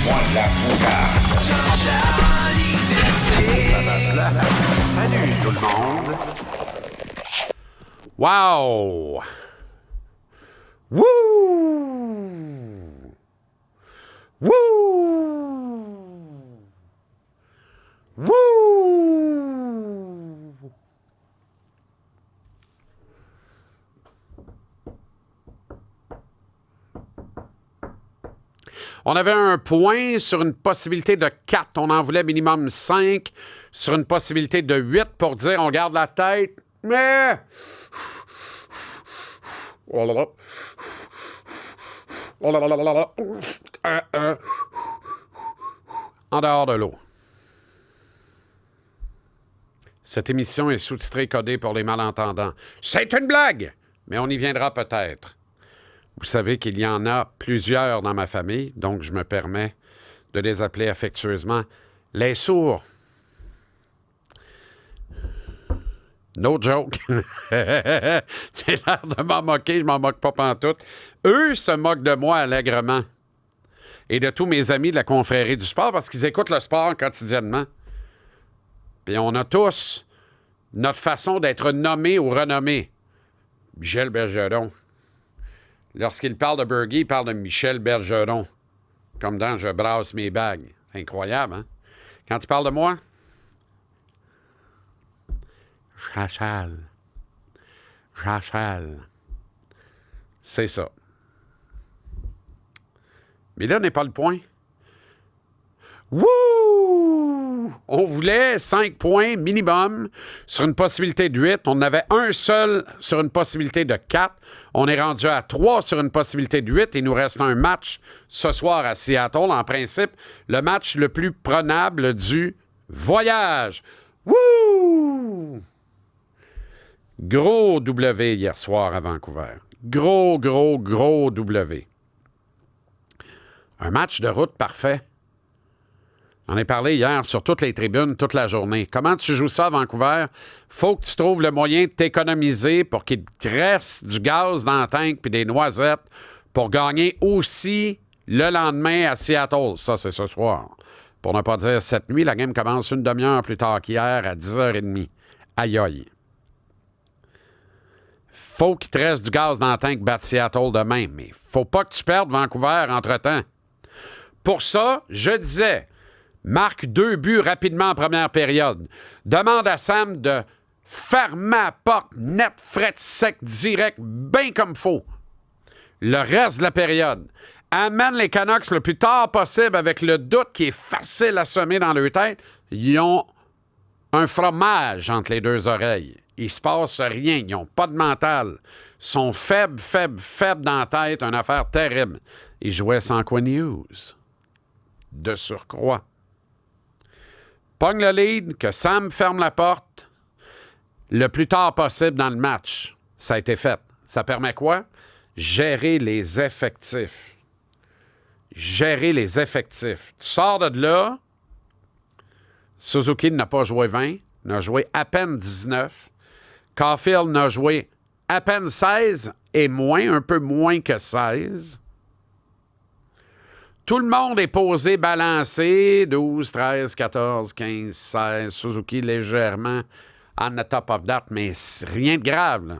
Pointe la moutarde. Salut tout le monde. Wow! Wouh! Wouh! Wouh! On avait un point sur une possibilité de 4. On en voulait minimum 5 sur une possibilité de 8 pour dire on garde la tête, mais... Oh là là. Oh là là là là là. En dehors de l'eau. Cette émission est sous-titrée et codée pour les malentendants. C'est une blague, mais on y viendra peut-être. Vous savez qu'il y en a plusieurs dans ma famille, donc je me permets de les appeler affectueusement les sourds. No joke. J'ai l'air de m'en moquer, je m'en moque pas pantoute. Eux se moquent de moi allègrement. Et de tous mes amis de la confrérie du sport, parce qu'ils écoutent le sport quotidiennement. Puis on a tous notre façon d'être nommé ou renommé. Michel Bergeron. Lorsqu'il parle de Bergie, il parle de Michel Bergeron. Comme dans « Je brasse mes bagues ». C'est incroyable, hein? Quand il parle de moi... Rachel. C'est ça. Mais là, n'est pas le point. Wouh! On voulait 5 points minimum sur une possibilité de 8. On en avait un seul sur une possibilité de 4. On est rendu à 3 sur une possibilité de 8. Il nous reste un match ce soir à Seattle. En principe, le match le plus prenable du voyage. Wouh! Gros W hier soir à Vancouver. Gros W. Un match de route parfait. On en a parlé hier sur toutes les tribunes, toute la journée. Comment tu joues ça à Vancouver? Faut que tu trouves le moyen de t'économiser pour qu'il te reste du gaz dans le tank puis des noisettes pour gagner aussi le lendemain à Seattle. Ça, c'est ce soir. Pour ne pas dire cette nuit, la game commence une demi-heure plus tard qu'hier à 10h30. Aïe aïe. Faut qu'il te reste du gaz dans le tank battre Seattle demain, mais faut pas que tu perdes Vancouver entre-temps. Pour ça, je disais, marque 2 buts rapidement en première période. Demande à Sam de fermer la porte net, fret, sec, direct, bien comme faut. Le reste de la période. Amène les Canucks le plus tard possible avec le doute qui est facile à semer dans leur tête. Ils ont un fromage entre les deux oreilles. Il se passe rien. Ils n'ont pas de mental. Ils sont faibles dans la tête. Une affaire terrible. Ils jouaient sans Quinn Hughes. De surcroît. Pogne le lead, que Sam ferme la porte le plus tard possible dans le match. Ça a été fait. Ça permet quoi? Gérer les effectifs. Gérer les effectifs. Tu sors de là, Suzuki n'a pas joué 20, n'a joué à peine 19. Caulfield n'a joué à peine 16 et moins, un peu moins que 16. Tout le monde est posé, balancé, 12, 13, 14, 15, 16. Suzuki légèrement on the top of that, mais rien de grave, là.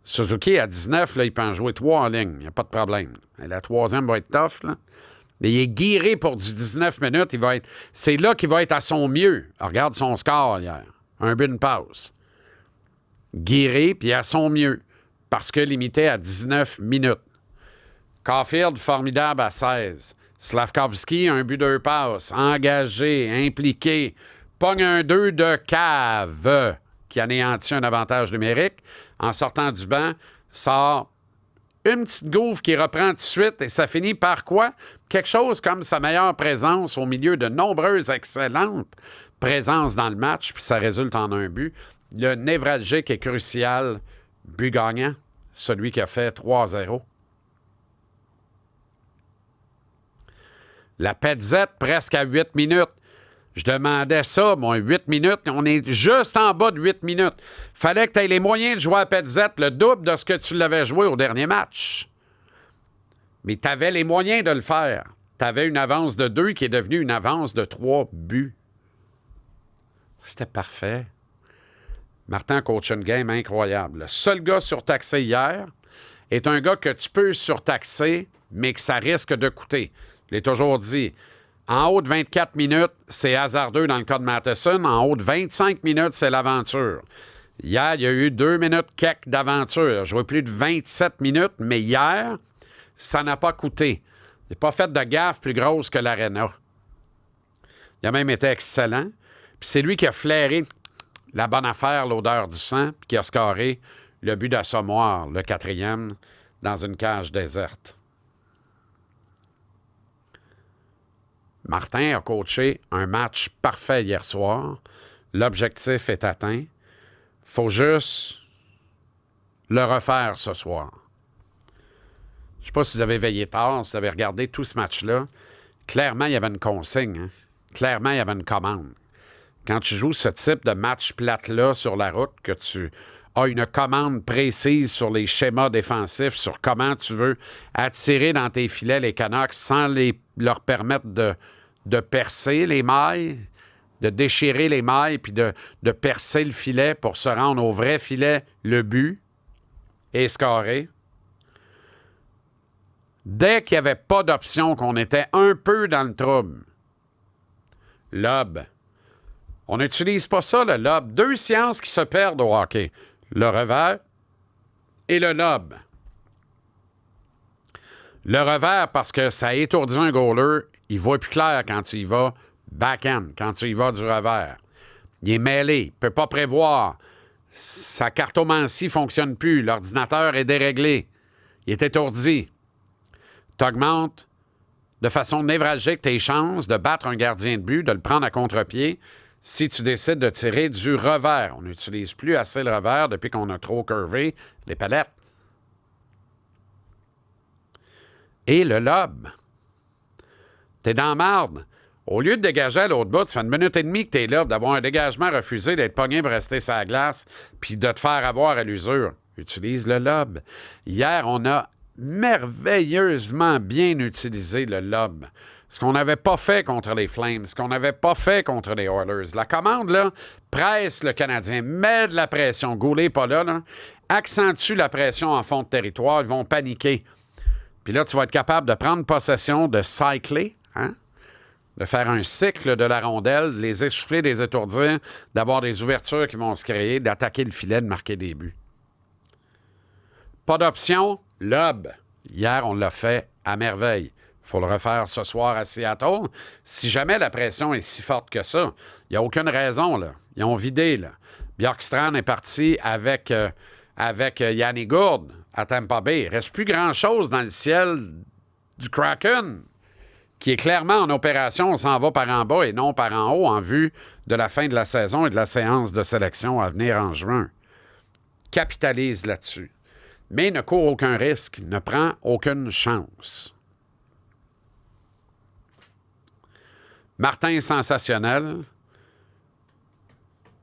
Suzuki, à 19, là, il peut en jouer 3 en ligne. Il n'y a pas de problème. Et la 3e va être tough, là. Mais il est guiré pour du 19 minutes. C'est là qu'il va être à son mieux. Alors, regarde son score hier. Un but, une passe. Guiré, puis à son mieux. Parce que limité à 19 minutes. Caulfield, formidable à 16. Slavkovski, un but, 2 passes. Engagé, impliqué. Pogne un 2 de cave qui anéantit un avantage numérique. En sortant du banc, sort une petite gouffre qui reprend tout de suite et ça finit par quoi? Quelque chose comme sa meilleure présence au milieu de nombreuses excellentes présences dans le match, puis ça résulte en un but. Le névralgique et crucial but gagnant, celui qui a fait 3-0. La Petzette, presque à 8 minutes. Je demandais ça, moi, 8 minutes. On est juste en bas de 8 minutes. Fallait que tu aies les moyens de jouer à Petzette, le double de ce que tu l'avais joué au dernier match. Mais tu avais les moyens de le faire. tu avais une avance de 2 qui est devenue une avance de 3 buts. C'était parfait. Martin coach une game incroyable. Le seul gars surtaxé hier est un gars que tu peux surtaxer, mais que ça risque de coûter. Je l'ai toujours dit. En haut de 24 minutes, c'est hasardeux dans le cas de Matheson. En haut de 25 minutes, c'est l'aventure. Hier, il y a eu 2 minutes quelques d'aventure. Je vois plus de 27 minutes, mais hier, ça n'a pas coûté. Il n'a pas fait de gaffe plus grosse que l'Arena. Il a même été excellent. Puis c'est lui qui a flairé la bonne affaire, l'odeur du sang, puis qui a scoré le but d'Assommoir, le 4e, dans une cage déserte. Martin a coaché un match parfait hier soir. L'objectif est atteint. Faut juste le refaire ce soir. Je ne sais pas si vous avez veillé tard, si vous avez regardé tout ce match-là. Clairement, il y avait une consigne. Hein? Clairement, il y avait une commande. Quand tu joues ce type de match plate-là sur la route, que tu as une commande précise sur les schémas défensifs, sur comment tu veux attirer dans tes filets les Canucks sans leur permettre de percer les mailles, de déchirer les mailles, puis de percer le filet pour se rendre au vrai filet, le but, et scorer. Dès qu'il n'y avait pas d'option, qu'on était un peu dans le trouble, lob. On n'utilise pas ça, le lob. 2 sciences qui se perdent au hockey. Le revers et le lob. Le revers, parce que ça étourdit un goaler, il voit plus clair quand tu y vas backhand, quand tu y vas du revers. Il est mêlé, il ne peut pas prévoir. Sa cartomancie ne fonctionne plus. L'ordinateur est déréglé. Il est étourdi. Tu augmentes de façon névralgique tes chances de battre un gardien de but, de le prendre à contre-pied, si tu décides de tirer du revers. On n'utilise plus assez le revers depuis qu'on a trop curvé les palettes. Et le lob. T'es dans la marde. Au lieu de dégager à l'autre bout, ça fait 1 minute et demie que t'es là, d'avoir un dégagement refusé, d'être pogné pour rester sur la glace, puis de te faire avoir à l'usure. Utilise le lob. Hier, on a merveilleusement bien utilisé le lob. Ce qu'on n'avait pas fait contre les Flames, ce qu'on n'avait pas fait contre les Oilers. La commande, là, presse le Canadien, met de la pression. Goulet n'est pas là, accentue la pression en fond de territoire, ils vont paniquer. Puis là, tu vas être capable de prendre possession, de cycler, hein? De faire un cycle de la rondelle, de les essouffler, de les étourdir, d'avoir des ouvertures qui vont se créer, d'attaquer le filet, de marquer des buts. Pas d'option, lob. Hier, on l'a fait à merveille. Il faut le refaire ce soir à Seattle. Si jamais la pression est si forte que ça, il n'y a aucune raison, là. Ils ont vidé, là. Bjorkstrand est parti avec Yanni Gourde à Tampa Bay. Il ne reste plus grand-chose dans le ciel du Kraken, qui est clairement en opération. On s'en va par en bas et non par en haut en vue de la fin de la saison et de la séance de sélection à venir en juin. Capitalise là-dessus. Mais ne court aucun risque, ne prend aucune chance. Martin, sensationnel.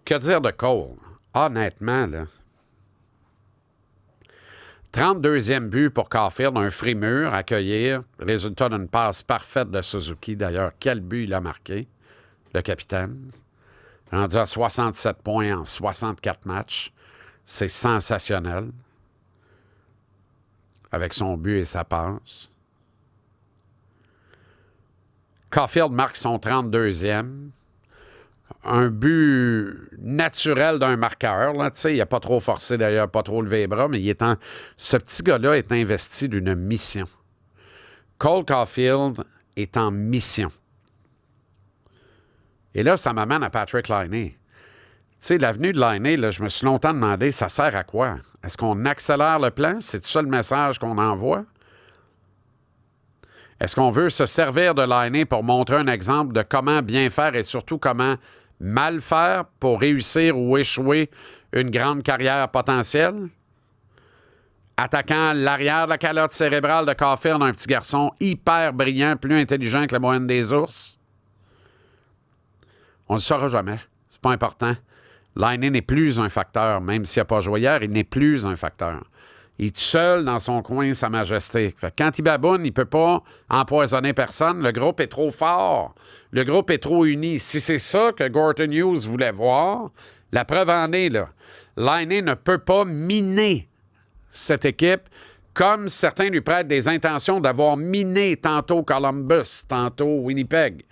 Que dire de Cole? Honnêtement, là. 32e but pour Caulfield, un free-mur, accueillir. Résultat d'une passe parfaite de Suzuki. D'ailleurs, quel but il a marqué, le capitaine. Rendu à 67 points en 64 matchs. C'est sensationnel. Avec son but et sa passe. Caulfield marque son 32e. Un but naturel d'un marqueur. Là, il n'a pas trop forcé d'ailleurs, pas trop levé les bras, mais ce petit gars-là est investi d'une mission. Cole Caulfield est en mission. Et là, ça m'amène à Patrick Laine. Tu sais, l'avenue de Laine, là, je me suis longtemps demandé, ça sert à quoi? Est-ce qu'on accélère le plan? C'est ça le message qu'on envoie? Est-ce qu'on veut se servir de Laine pour montrer un exemple de comment bien faire et surtout comment mal faire pour réussir ou échouer une grande carrière potentielle? Attaquant l'arrière de la calotte cérébrale de Caulfield, un petit garçon hyper brillant, plus intelligent que la moyenne des ours. On ne le saura jamais. C'est pas important. Laine n'est plus un facteur. Même s'il n'a pas joué hier, il n'est plus un facteur. Il est tout seul dans son coin, Sa Majesté. Fait que quand il baboune, il ne peut pas empoisonner personne. Le groupe est trop fort. Le groupe est trop uni. Si c'est ça que Gorton Hughes voulait voir, la preuve en est, là. Laine ne peut pas miner cette équipe comme certains lui prêtent des intentions d'avoir miné tantôt Columbus, tantôt Winnipeg.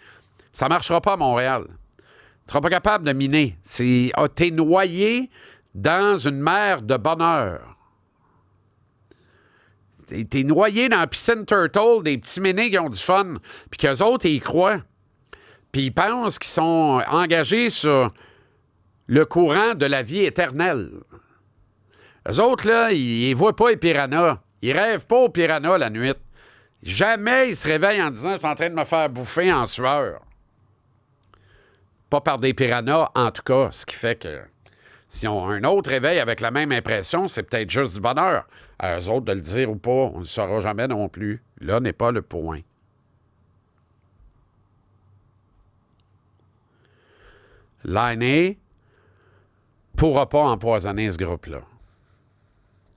Ça ne marchera pas à Montréal. Tu ne seras pas capable de miner. T'es noyé dans une mer de bonheur. T'es noyé dans la piscine Turtle, des petits ménés qui ont du fun, puis qu'eux autres, ils y croient. Puis ils pensent qu'ils sont engagés sur le courant de la vie éternelle. Eux autres, là, ils ne voient pas les piranhas. Ils rêvent pas aux piranhas la nuit. Jamais ils se réveillent en disant « Je suis en train de me faire bouffer en sueur ». Pas par des piranhas, en tout cas, ce qui fait que si on a un autre réveil avec la même impression, c'est peut-être juste du bonheur. À eux autres de le dire ou pas, on ne le saura jamais non plus. Là n'est pas le point. Laine ne pourra pas empoisonner ce groupe-là.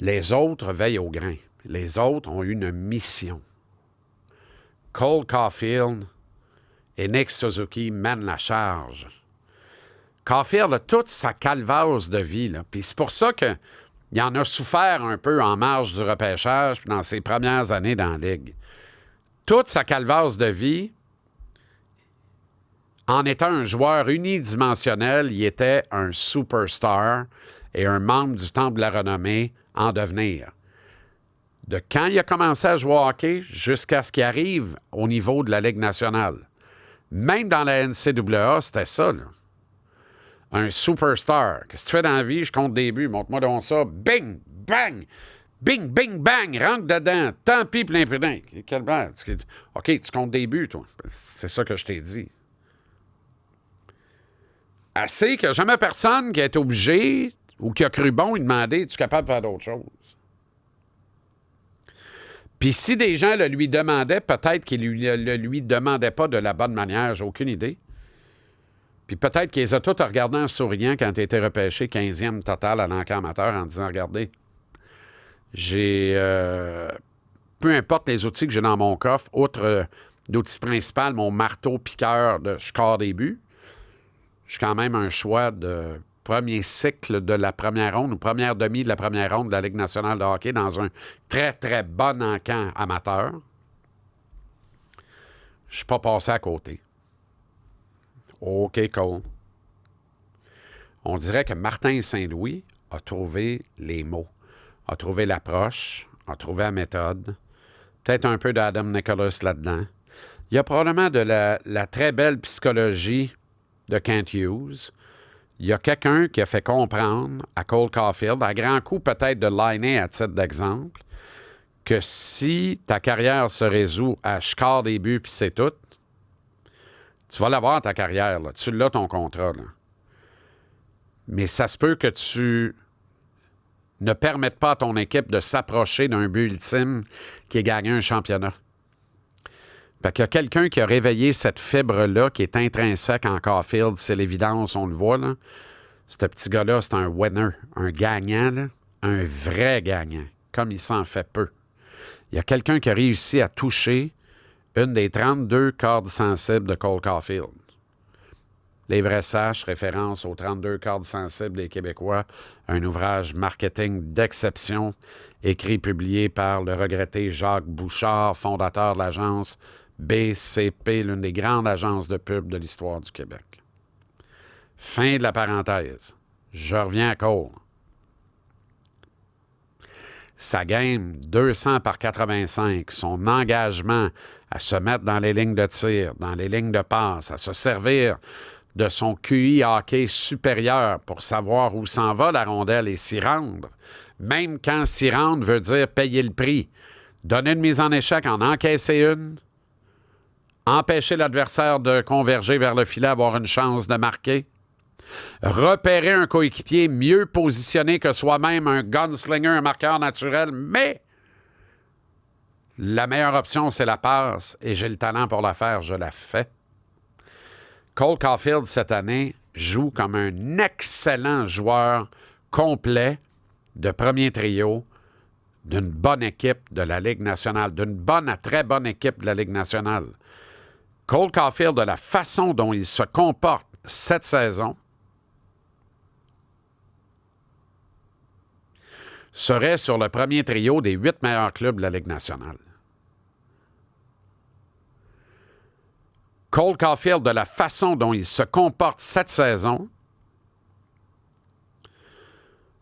Les autres veillent au grain. Les autres ont une mission. Cole Caulfield et Nick Suzuki mènent la charge. Caulfield a toute sa calvasse de vie, là. Puis c'est pour ça qu'il en a souffert un peu en marge du repêchage puis dans ses premières années dans la Ligue. Toute sa calvasse de vie, en étant un joueur unidimensionnel, il était un superstar et un membre du Temple de la Renommée en devenir. De quand il a commencé à jouer au hockey jusqu'à ce qu'il arrive au niveau de la Ligue nationale. Même dans la NCAA, c'était ça, là. Un superstar. Qu'est-ce que tu fais dans la vie? Je compte des buts. Montre-moi donc ça. Bing! Bang! Bing! Bing! Bang! Rentre dedans. Tant pis pour l'imprudent. Quelle blague. OK, tu comptes des buts, toi. C'est ça que je t'ai dit. Assez qu'il n'y a jamais personne qui a été obligé ou qui a cru bon lui demander « Es-tu capable de faire d'autres choses? » Puis si des gens le lui demandaient, peut-être qu'ils ne le lui demandaient pas de la bonne manière. J'ai aucune idée. Puis peut-être qu'ils les a tous regardés en souriant quand il a été repêché 15e total à l'encan amateur en disant « Regardez, j'ai... peu importe les outils que j'ai dans mon coffre, outre l'outil principal, mon marteau piqueur de score des buts, j'ai quand même un choix de premier cycle de la première ronde ou première demi de la première ronde de la Ligue nationale de hockey dans un très, très bon encan amateur. Je ne suis pas passé à côté. OK, Cole. On dirait que Martin Saint-Louis a trouvé les mots, a trouvé l'approche, a trouvé la méthode. Peut-être un peu d'Adam Nicholas là-dedans. Il y a probablement de la très belle psychologie de Kent Hughes. Il y a quelqu'un qui a fait comprendre à Cole Caulfield, à grand coup peut-être de Laine à titre d'exemple, que si ta carrière se résout à je score des buts puis c'est tout, tu vas l'avoir ta carrière, là. Tu l'as ton contrat, là. Mais ça se peut que tu ne permettes pas à ton équipe de s'approcher d'un but ultime qui est gagner un championnat. Fait qu'il y a quelqu'un qui a réveillé cette fibre-là qui est intrinsèque en Caulfield, c'est l'évidence, on le voit, là. Ce petit gars-là, c'est un winner, un gagnant, là. Un vrai gagnant, comme il s'en fait peu. Il y a quelqu'un qui a réussi à toucher une des 32 cordes sensibles de Cole Caulfield. Les vrais sages, référence aux 32 cordes sensibles des Québécois, un ouvrage marketing d'exception, écrit et publié par le regretté Jacques Bouchard, fondateur de l'agence BCP, l'une des grandes agences de pub de l'histoire du Québec. Fin de la parenthèse. Je reviens à Cole. Sa game 200 par 85, son engagement à se mettre dans les lignes de tir, dans les lignes de passe, à se servir de son QI hockey supérieur pour savoir où s'en va la rondelle et s'y rendre, même quand s'y rendre veut dire payer le prix. Donner une mise en échec, en encaisser une, empêcher l'adversaire de converger vers le filet, avoir une chance de marquer, repérer un coéquipier mieux positionné que soi-même, un gunslinger, un marqueur naturel, mais la meilleure option, c'est la passe, et j'ai le talent pour la faire, je la fais. Cole Caulfield, cette année, joue comme un excellent joueur complet de premier trio d'une bonne équipe de la Ligue nationale, d'une bonne à très bonne équipe de la Ligue nationale. Cole Caulfield, de la façon dont il se comporte cette saison, serait sur le premier trio des 8 meilleurs clubs de la Ligue nationale. Cole Caulfield, de la façon dont il se comporte cette saison,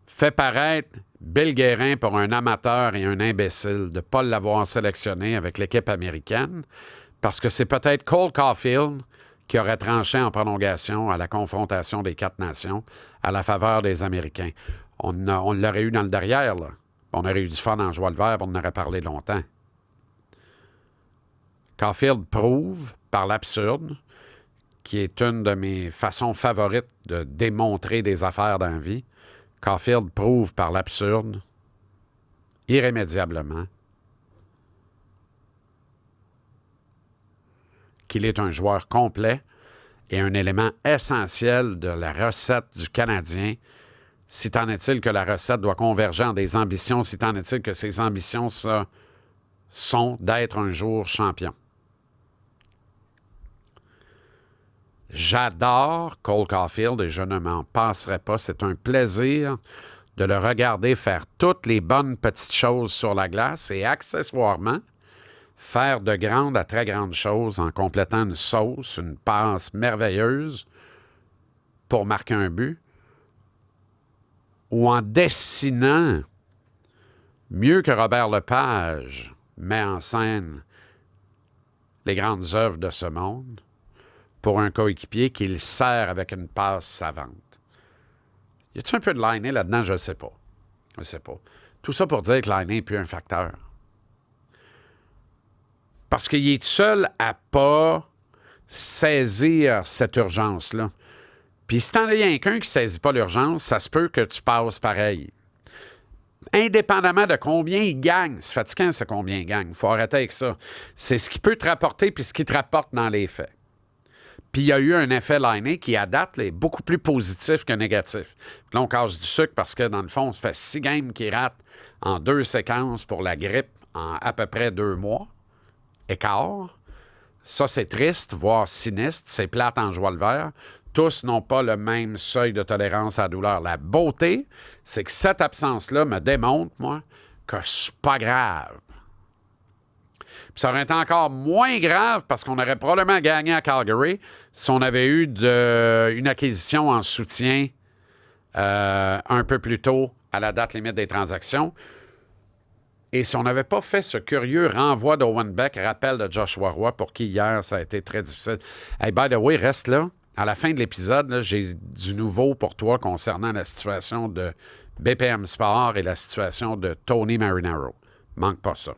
fait paraître Bill Guérin pour un amateur et un imbécile de ne pas l'avoir sélectionné avec l'équipe américaine, parce que c'est peut-être Cole Caulfield qui aurait tranché en prolongation à la confrontation des 4 nations à la faveur des Américains. On l'aurait eu dans le derrière, là. On aurait eu du fun en joie le vert, on en aurait parlé longtemps. Caulfield prouve, par l'absurde, qui est une de mes façons favorites de démontrer des affaires dans la vie, Caulfield prouve par l'absurde, irrémédiablement, qu'il est un joueur complet et un élément essentiel de la recette du Canadien, si tant est-il que la recette doit converger en des ambitions, si tant est-il que ces ambitions sont d'être un jour champion. J'adore Cole Caulfield et je ne m'en passerai pas. C'est un plaisir de le regarder faire toutes les bonnes petites choses sur la glace et accessoirement faire de grandes à très grandes choses en complétant une sauce, une passe merveilleuse pour marquer un but ou en dessinant mieux que Robert Lepage met en scène les grandes œuvres de ce monde pour un coéquipier qu'il sert avec une passe savante. Y a-t-il un peu de Laine là-dedans? Je ne sais pas. Je ne sais pas. Tout ça pour dire que Laine n'est plus un facteur. Parce qu'il est seul à pas saisir cette urgence-là. Puis si t'en as rien qu'un qui ne saisit pas l'urgence, ça se peut que tu passes pareil. Indépendamment de combien il gagne, c'est fatigant, c'est combien il gagne. Il faut arrêter avec ça. C'est ce qui peut te rapporter puis ce qui te rapporte dans les faits. Puis il y a eu un effet Laine qui, à date, là, est beaucoup plus positif que négatif. Là, on casse du sucre parce que, dans le fond, ça fait 6 games qu'il rate en 2 séquences pour la grippe en à peu près 2 mois. Écart. Ça, c'est triste, voire sinistre. C'est plate en joie le vert. Tous n'ont pas le même seuil de tolérance à la douleur. La beauté, c'est que cette absence-là me démontre, moi, que c'est pas grave. Puis ça aurait été encore moins grave parce qu'on aurait probablement gagné à Calgary si on avait eu une acquisition en soutien un peu plus tôt à la date limite des transactions. Et si on n'avait pas fait ce curieux renvoi d'Owen Beck, rappel de Joshua Roy, pour qui hier, ça a été très difficile. Hey, by the way, reste là. À la fin de l'épisode, là, j'ai du nouveau pour toi concernant la situation de BPM Sport et la situation de Tony Marinaro. Manque pas ça.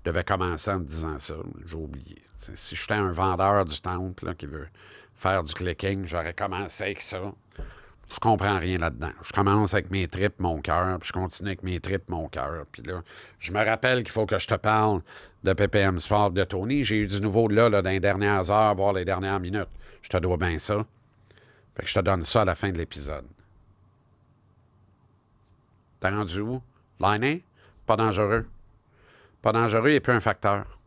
Je devais commencer en te disant ça. J'ai oublié. T'sais, si j'étais un vendeur du temple là, qui veut faire du clicking, j'aurais commencé avec ça. Je comprends rien là-dedans. Je commence avec mes tripes, mon cœur, puis je continue avec mes tripes, mon cœur. Puis là, je me rappelle qu'il faut que je te parle de PPM Sport, de Tony. J'ai eu du nouveau là, dans les dernières heures, voire les dernières minutes. Je te dois bien ça. Fait que je te donne ça à la fin de l'épisode. T'as rendu où? Laine? Pas dangereux. Pas dangereux et peu un facteur.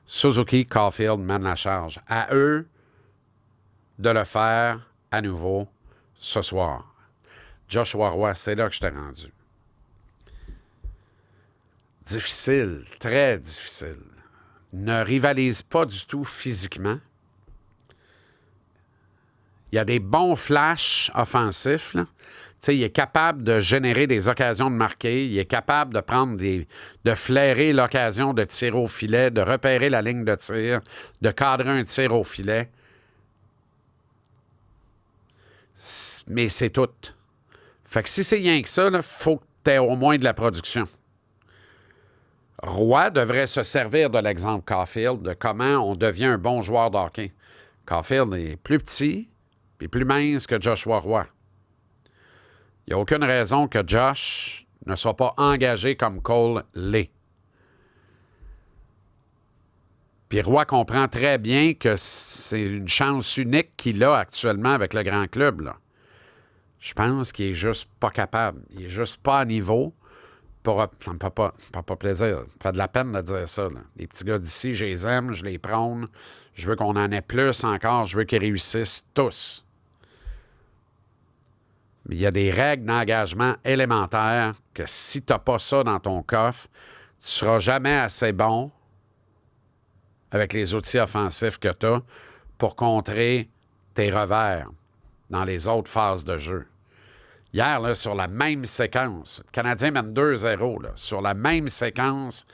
Suzuki, Caulfield mènent la charge. À eux de le faire à nouveau ce soir. Joshua Roy, c'est là que je t'ai rendu. Difficile, très difficile. Ne rivalise pas du tout physiquement. Il y a des bons flashs offensifs, là. Il est capable de générer des occasions de marquer. Il est capable de flairer l'occasion de tirer au filet, de repérer la ligne de tir, de cadrer un tir au filet. Mais c'est tout. Fait que si c'est rien que ça, il faut que tu aies au moins de la production. Roy devrait se servir de l'exemple Caulfield, de comment on devient un bon joueur de hockey. Caulfield est plus petit et plus mince que Joshua Roy. Il n'y a aucune raison que Josh ne soit pas engagé comme Cole l'est. Puis Roy comprend très bien que c'est une chance unique qu'il a actuellement avec le grand club, là. Je pense qu'il est juste pas capable. Il est juste pas à niveau. Ça me fait pas plaisir. Ça me fait de la peine de dire ça. Là. Les petits gars d'ici, je les aime, je les prône. Je veux qu'on en ait plus encore. Je veux qu'ils réussissent tous. Mais il y a des règles d'engagement élémentaires que si tu n'as pas ça dans ton coffre, tu ne seras jamais assez bon avec les outils offensifs que tu as pour contrer tes revers dans les autres phases de jeu. Hier, là, sur la même séquence, le Canadien mène 2-0. Là, sur la même séquence,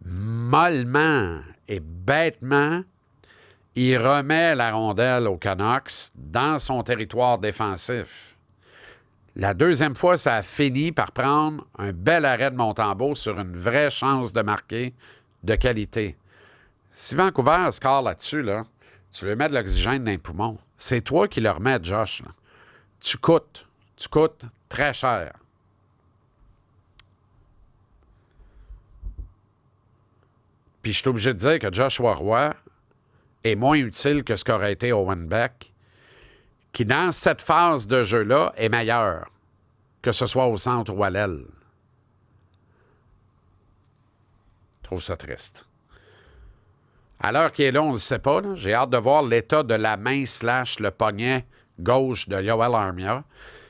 mollement et bêtement, il remet la rondelle aux Canucks dans son territoire défensif. La deuxième fois, ça a fini par prendre un bel arrêt de Montembeault sur une vraie chance de marquer de qualité. Si Vancouver score là-dessus, là, tu lui mets de l'oxygène dans les poumons. C'est toi qui le remets, Josh. Là. Tu coûtes très cher. Puis je suis obligé de dire que Joshua Roy est moins utile que ce qu'aurait été Owen Beck, qui, dans cette phase de jeu-là, est meilleur, que ce soit au centre ou à l'aile. Je trouve ça triste. À l'heure qu'il est là, on ne le sait pas. Là. J'ai hâte de voir l'état de la main / le poignet gauche de Yoel Armia,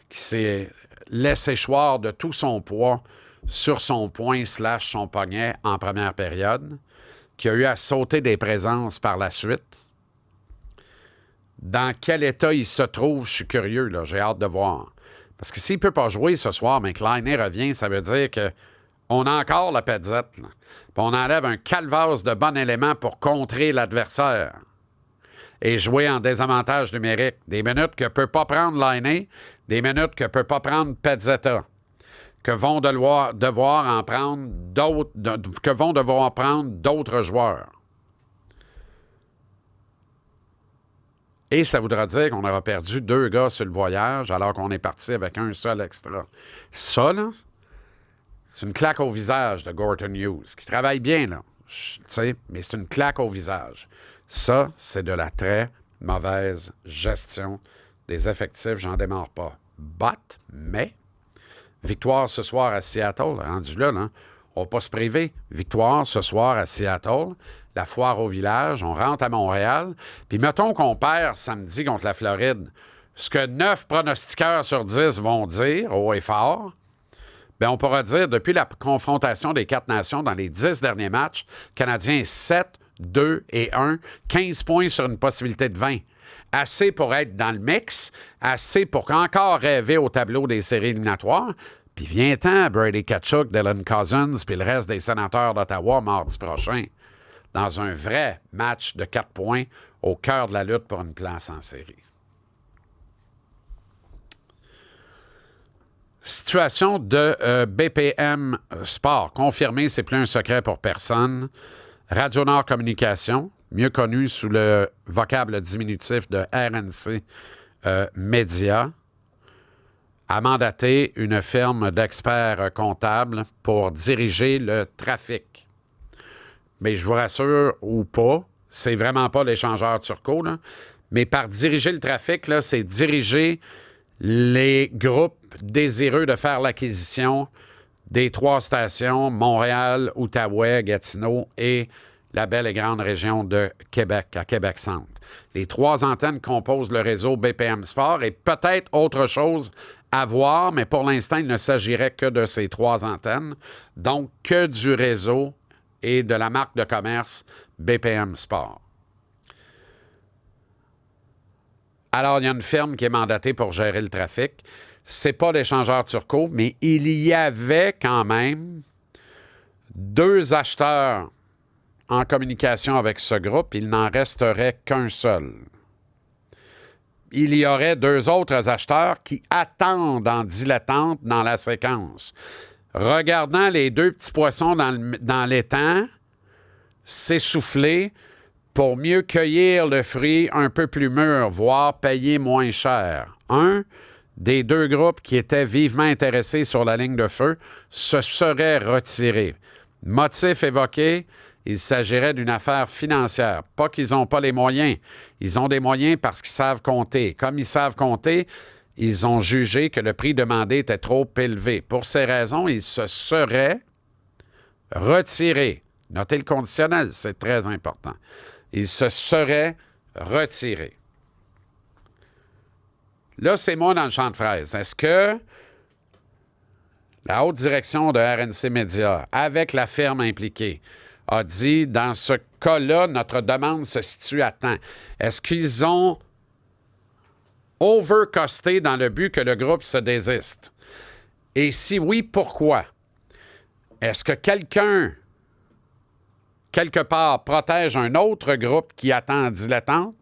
qui s'est laissé choir de tout son poids sur son poing / son poignet en première période, qui a eu à sauter des présences par la suite. Dans quel état il se trouve, je suis curieux, là. J'ai hâte de voir. Parce que s'il ne peut pas jouer ce soir, mais que Laine revient, ça veut dire qu'on a encore la pezzette. Là. Puis on enlève un calvasse de bon élément pour contrer l'adversaire et jouer en désavantage numérique. Des minutes que ne peut pas prendre Laine, des minutes que ne peut pas prendre Pezzetta, que vont devoir en prendre d'autres joueurs. Et ça voudra dire qu'on aura perdu 2 gars sur le voyage alors qu'on est parti avec un seul extra. Ça, là, c'est une claque au visage de Gorton Hughes, qui travaille bien, là, mais c'est une claque au visage. Ça, c'est de la très mauvaise gestion des effectifs, j'en démarre pas. Mais, victoire ce soir à Seattle, rendu là, on ne va pas se priver. Victoire ce soir à Seattle, la foire au village, on rentre à Montréal, puis mettons qu'on perd samedi contre la Floride. Ce que 9 pronostiqueurs sur 10 vont dire, haut et fort, bien, on pourra dire, depuis la confrontation des 4 nations dans les 10 derniers matchs, Canadiens 7, 2 et 1, 15 points sur une possibilité de 20. Assez pour être dans le mix, assez pour encore rêver au tableau des séries éliminatoires. Puis vient-en Brady Tkachuk, Dylan Cousins, puis le reste des sénateurs d'Ottawa mardi prochain, dans un vrai match de 4 points au cœur de la lutte pour une place en série. Situation de BPM Sport. Confirmé, c'est plus un secret pour personne. Radio Nord Communication, mieux connu sous le vocable diminutif de RNC Média, a mandaté une firme d'experts comptables pour diriger le trafic. Mais je vous rassure, ou pas, c'est vraiment pas l'échangeur Turcot, là, mais par diriger le trafic, là, c'est diriger les groupes désireux de faire l'acquisition des 3 stations, Montréal, Outaouais, Gatineau et la belle et grande région de Québec, à Québec-Centre. Les 3 antennes composent le réseau BPM Sport et peut-être autre chose à voir, mais pour l'instant, il ne s'agirait que de ces 3 antennes, donc que du réseau et de la marque de commerce BPM Sport. Alors, il y a une firme qui est mandatée pour gérer le trafic. C'est pas l'échangeur Turcot, mais il y avait quand même 2 acheteurs en communication avec ce groupe. Il n'en resterait qu'un seul. Il y aurait 2 autres acheteurs qui attendent en dilettante dans la séquence. Regardant les 2 petits poissons dans l'étang s'essouffler pour mieux cueillir le fruit un peu plus mûr, voire payer moins cher. Un des 2 groupes qui étaient vivement intéressés sur la ligne de feu se serait retiré. Motif évoqué, il s'agirait d'une affaire financière. Pas qu'ils n'ont pas les moyens. Ils ont des moyens parce qu'ils savent compter. Comme ils savent compter, ils ont jugé que le prix demandé était trop élevé. Pour ces raisons, ils se seraient retirés. Notez le conditionnel, c'est très important. Ils se seraient retirés. Là, c'est moi dans le champ de fraises. Est-ce que la haute direction de RNC Média, avec la firme impliquée, a dit, dans ce cas-là, notre demande se situe à temps? Est-ce qu'ils ont overcosté dans le but que le groupe se désiste? Et si oui, pourquoi? Est-ce que quelqu'un, quelque part, protège un autre groupe qui attend en dilettante?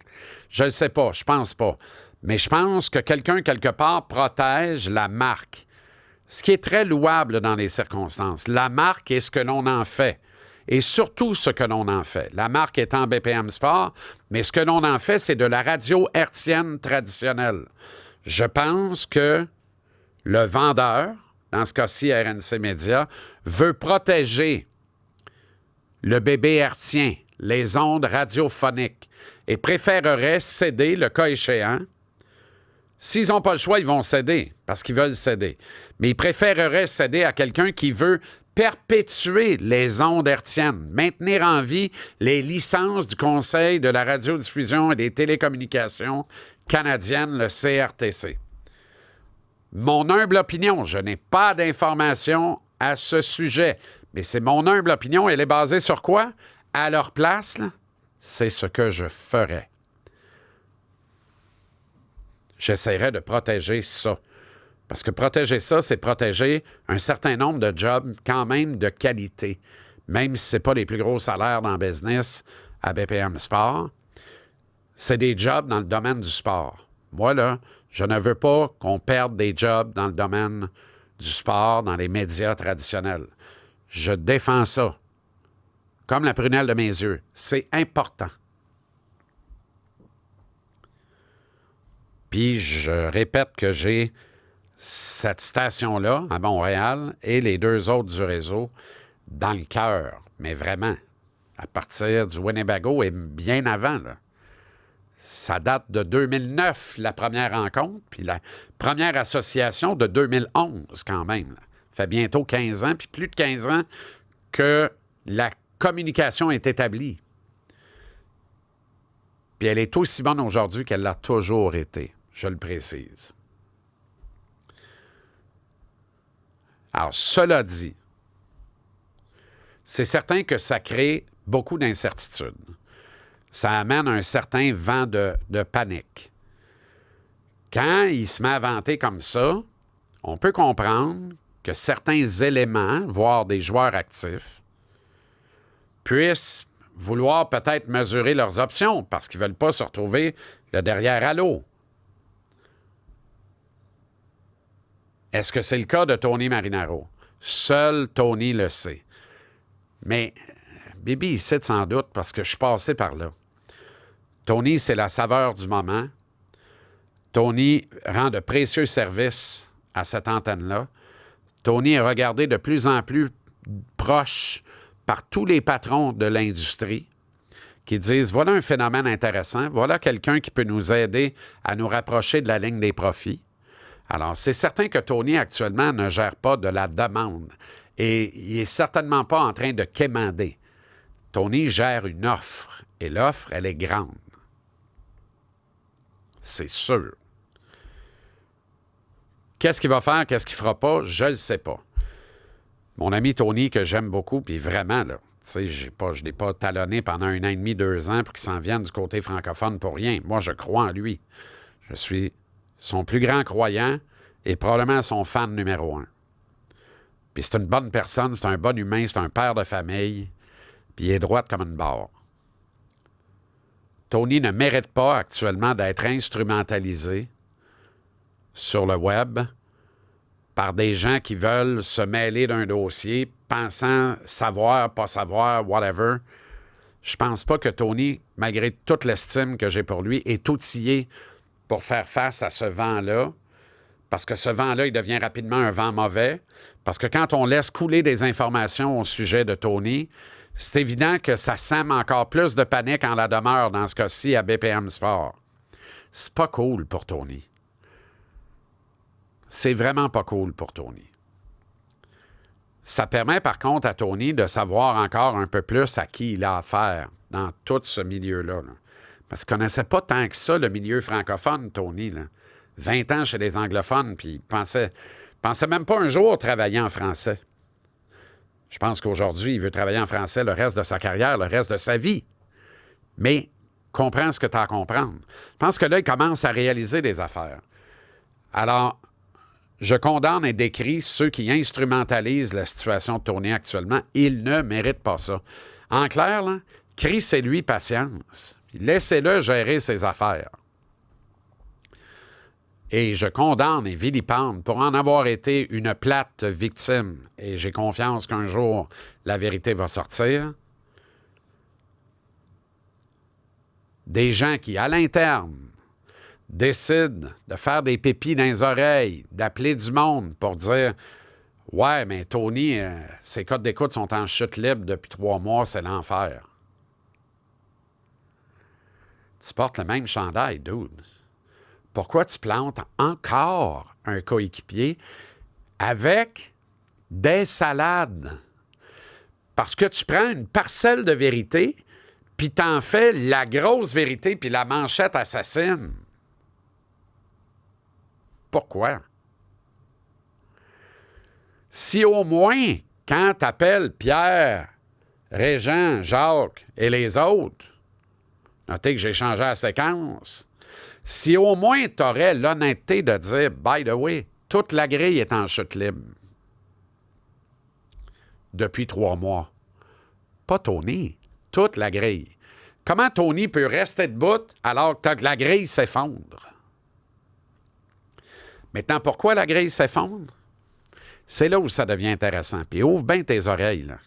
Je ne sais pas, je pense pas. Mais je pense que quelqu'un, quelque part, protège la marque. Ce qui est très louable dans les circonstances. La marque est ce que l'on en fait. Et surtout ce que l'on en fait. La marque étant BPM Sport, mais ce que l'on en fait, c'est de la radio hertzienne traditionnelle. Je pense que le vendeur, dans ce cas-ci RNC Média, veut protéger le bébé hertzien, les ondes radiophoniques, et préférerait céder, le cas échéant. S'ils n'ont pas le choix, ils vont céder, parce qu'ils veulent céder. Mais ils préféreraient céder à quelqu'un qui veut perpétuer les ondes hertziennes, maintenir en vie les licences du Conseil de la radiodiffusion et des télécommunications canadiennes, le CRTC. Mon humble opinion, je n'ai pas d'informations à ce sujet, mais c'est mon humble opinion. Elle est basée sur quoi? À leur place, là, c'est ce que je ferais. J'essaierais de protéger ça. Parce que protéger ça, c'est protéger un certain nombre de jobs quand même de qualité. Même si ce n'est pas les plus gros salaires dans le business à BPM Sport, c'est des jobs dans le domaine du sport. Moi, là, je ne veux pas qu'on perde des jobs dans le domaine du sport, dans les médias traditionnels. Je défends ça. Comme la prunelle de mes yeux. C'est important. Puis, je répète que j'ai cette station-là, à Montréal, et les deux autres du réseau, dans le cœur. Mais vraiment, à partir du Winnebago et bien avant, là. Ça date de 2009, la première rencontre, puis la première association de 2011, quand même. Là. Ça fait bientôt 15 ans, puis plus de 15 ans que la communication est établie. Puis elle est aussi bonne aujourd'hui qu'elle l'a toujours été, je le précise. Alors, cela dit, c'est certain que ça crée beaucoup d'incertitudes. Ça amène un certain vent de panique. Quand il se met à vanter comme ça, on peut comprendre que certains éléments, voire des joueurs actifs, puissent vouloir peut-être mesurer leurs options parce qu'ils ne veulent pas se retrouver le derrière à l'eau. Est-ce que c'est le cas de Tony Marinaro? Seul Tony le sait. Mais Bibi, il sait sans doute parce que je suis passé par là. Tony, c'est la saveur du moment. Tony rend de précieux services à cette antenne-là. Tony est regardé de plus en plus proche par tous les patrons de l'industrie qui disent, voilà un phénomène intéressant, voilà quelqu'un qui peut nous aider à nous rapprocher de la ligne des profits. Alors, c'est certain que Tony, actuellement, ne gère pas de la demande et il n'est certainement pas en train de quémander. Tony gère une offre et l'offre, elle est grande. C'est sûr. Qu'est-ce qu'il va faire, qu'est-ce qu'il ne fera pas, je ne le sais pas. Mon ami Tony, que j'aime beaucoup, puis vraiment, là, tu sais, je ne l'ai pas talonné pendant 1 an et demi, 2 ans pour qu'il s'en vienne du côté francophone pour rien. Moi, je crois en lui. Je suis son plus grand croyant et probablement son fan numéro 1. Puis c'est une bonne personne, c'est un bon humain, c'est un père de famille, puis il est droit comme une barre. Tony ne mérite pas actuellement d'être instrumentalisé sur le web par des gens qui veulent se mêler d'un dossier, pensant savoir, pas savoir, whatever. Je pense pas que Tony, malgré toute l'estime que j'ai pour lui, est outillé pour faire face à ce vent-là, parce que ce vent-là, il devient rapidement un vent mauvais, parce que quand on laisse couler des informations au sujet de Tony, c'est évident que ça sème encore plus de panique en la demeure dans ce cas-ci à BPM Sport. C'est pas cool pour Tony. c'est vraiment pas cool pour Tony. Ça permet par contre à Tony de savoir encore un peu plus à qui il a affaire dans tout ce milieu-là. Là. Parce qu'il ne connaissait pas tant que ça le milieu francophone, Tony. Là. 20 ans chez les anglophones, puis il pensait même pas un jour travailler en français. Je pense qu'aujourd'hui, il veut travailler en français le reste de sa carrière, le reste de sa vie. Mais comprends ce que tu as à comprendre. Je pense que là, il commence à réaliser des affaires. Alors, je condamne et décris ceux qui instrumentalisent la situation de Tony actuellement. Ils ne méritent pas ça. En clair, là, crissez-lui patience. Laissez-le gérer ses affaires. Et je condamne et vilipende pour en avoir été une plate victime. Et j'ai confiance qu'un jour, la vérité va sortir. Des gens qui, à l'interne, décident de faire des pépis dans les oreilles, d'appeler du monde pour dire « Ouais, mais Tony, ses codes d'écoute sont en chute libre depuis 3 mois, c'est l'enfer. » Tu portes le même chandail, dude. Pourquoi tu plantes encore un coéquipier avec des salades? Parce que tu prends une parcelle de vérité, puis t'en fais la grosse vérité, puis la manchette assassine. Pourquoi? Si au moins, quand t'appelles Pierre, Régent, Jacques et les autres, notez que j'ai changé la séquence, si au moins tu aurais l'honnêteté de dire « By the way, toute la grille est en chute libre. » Depuis 3 mois. Pas Tony, toute la grille. Comment Tony peut rester debout alors que la grille s'effondre? Maintenant, pourquoi la grille s'effondre? C'est là où ça devient intéressant. Puis ouvre bien tes oreilles, là.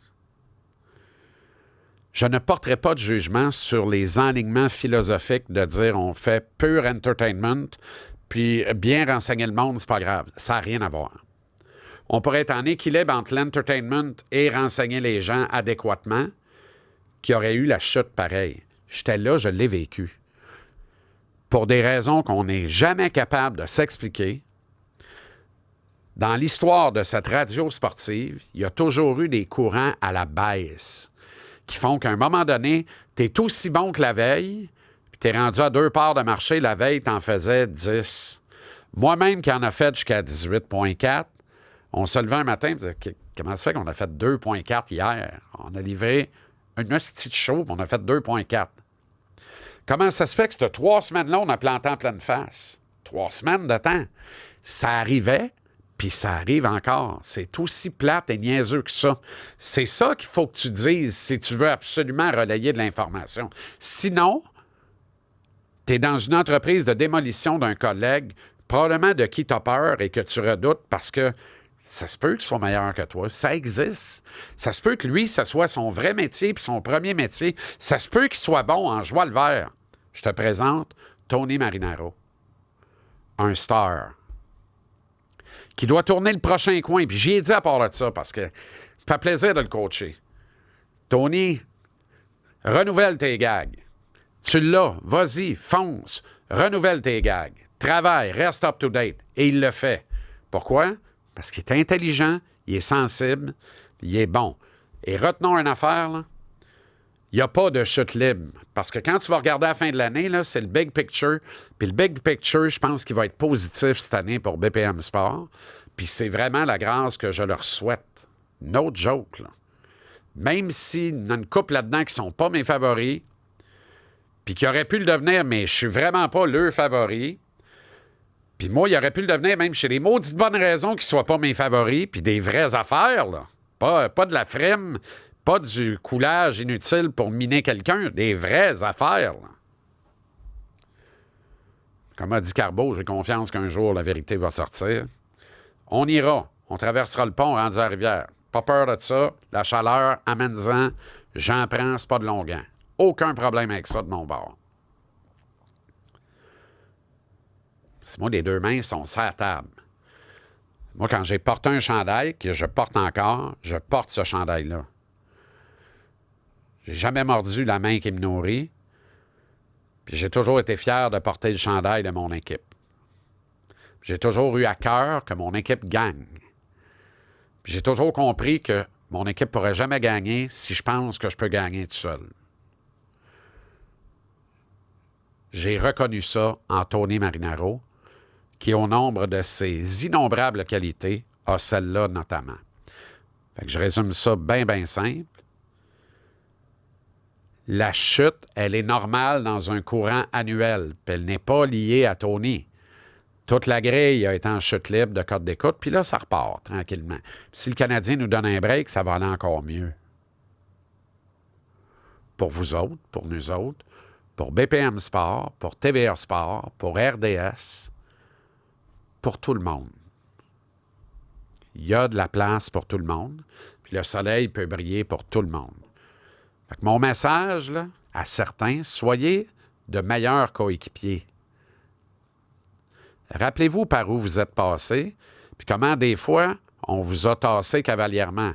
Je ne porterai pas de jugement sur les enlignements philosophiques de dire on fait pur entertainment, puis bien renseigner le monde, c'est pas grave. Ça n'a rien à voir. On pourrait être en équilibre entre l'entertainment et renseigner les gens adéquatement, qui aurait eu la chute pareille. J'étais là, je l'ai vécu. Pour des raisons qu'on n'est jamais capable de s'expliquer, dans l'histoire de cette radio sportive, il y a toujours eu des courants à la baisse qui font qu'à un moment donné, tu es aussi bon que la veille, puis tu es rendu à 2 parts de marché, la veille, tu en faisais 10. Moi-même qui en a fait jusqu'à 18,4, on se levait un matin, comment ça fait qu'on a fait 2,4 hier? On a livré un hostie de show, puis on a fait 2,4. Comment ça se fait que ces 3 semaines-là, on a planté en pleine face? 3 semaines de temps. Ça arrivait, puis ça arrive encore. C'est aussi plate et niaiseux que ça. C'est ça qu'il faut que tu dises si tu veux absolument relayer de l'information. Sinon, tu es dans une entreprise de démolition d'un collègue, probablement de qui tu as peur et que tu redoutes parce que ça se peut qu'il soit meilleur que toi. Ça existe. Ça se peut que lui, ce soit son vrai métier puis son premier métier. Ça se peut qu'il soit bon en joie le vert. Je te présente Tony Marinaro, un star qui doit tourner le prochain coin. Puis j'y ai dit à part de ça parce que ça fait plaisir de le coacher. Tony, renouvelle tes gags. Tu l'as, vas-y, fonce, renouvelle tes gags. Travaille, reste up-to-date. Et il le fait. Pourquoi? Parce qu'il est intelligent, il est sensible, il est bon. Et retenons une affaire, là. Il n'y a pas de chute libre. Parce que quand tu vas regarder à la fin de l'année, là, c'est le big picture. Puis le big picture, je pense qu'il va être positif cette année pour BPM Sport. Puis c'est vraiment la grâce que je leur souhaite. No joke, là. Même s'il y en a une couple là-dedans qui ne sont pas mes favoris, puis qui auraient pu le devenir, mais je suis vraiment pas leur favori. Puis moi, il aurait pu le devenir même chez les maudites bonnes raisons qu'ils ne soient pas mes favoris, puis des vraies affaires, là. Pas de la frime, pas du coulage inutile pour miner quelqu'un, des vraies affaires, là. Comme a dit Carbeau, j'ai confiance qu'un jour la vérité va sortir. On ira, on traversera le pont rendu à la rivière. Pas peur de ça, la chaleur, amène-en, j'en prends, c'est pas de longuant. Aucun problème avec ça de mon bord. C'est moi, les 2 mains sont sur la table. Moi, quand j'ai porté un chandail, que je porte encore, je porte ce chandail-là. J'ai jamais mordu la main qui me nourrit. Puis j'ai toujours été fier de porter le chandail de mon équipe. J'ai toujours eu à cœur que mon équipe gagne. Puis j'ai toujours compris que mon équipe ne pourrait jamais gagner si je pense que je peux gagner tout seul. J'ai reconnu ça en Tony Marinaro, qui, au nombre de ses innombrables qualités, a celle-là notamment. Fait que je résume ça bien, bien simple. La chute, elle est normale dans un courant annuel, puis elle n'est pas liée à Tony. Toute la grille a été en chute libre de code d'écoute, puis là, ça repart tranquillement. Puis si le Canadien nous donne un break, ça va aller encore mieux. Pour vous autres, pour nous autres, pour BPM Sport, pour TVA Sport, pour RDS, pour tout le monde. Il y a de la place pour tout le monde, puis le soleil peut briller pour tout le monde. Fait que mon message là, à certains, soyez de meilleurs coéquipiers. Rappelez-vous par où vous êtes passé, puis comment des fois on vous a tassé cavalièrement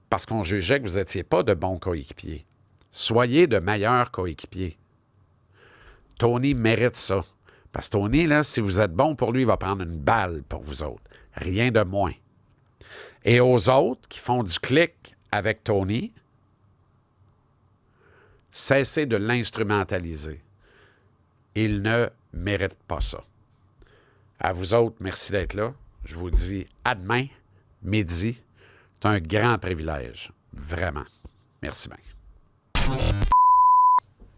parce qu'on jugeait que vous n'étiez pas de bons coéquipiers. Soyez de meilleurs coéquipiers. Tony mérite ça. Parce que Tony, là, si vous êtes bon pour lui, il va prendre une balle pour vous autres. Rien de moins. Et aux autres qui font du clic avec Tony, cessez de l'instrumentaliser. Il ne mérite pas ça. À vous autres, merci d'être là. Je vous dis à demain, midi. C'est un grand privilège. Vraiment. Merci bien.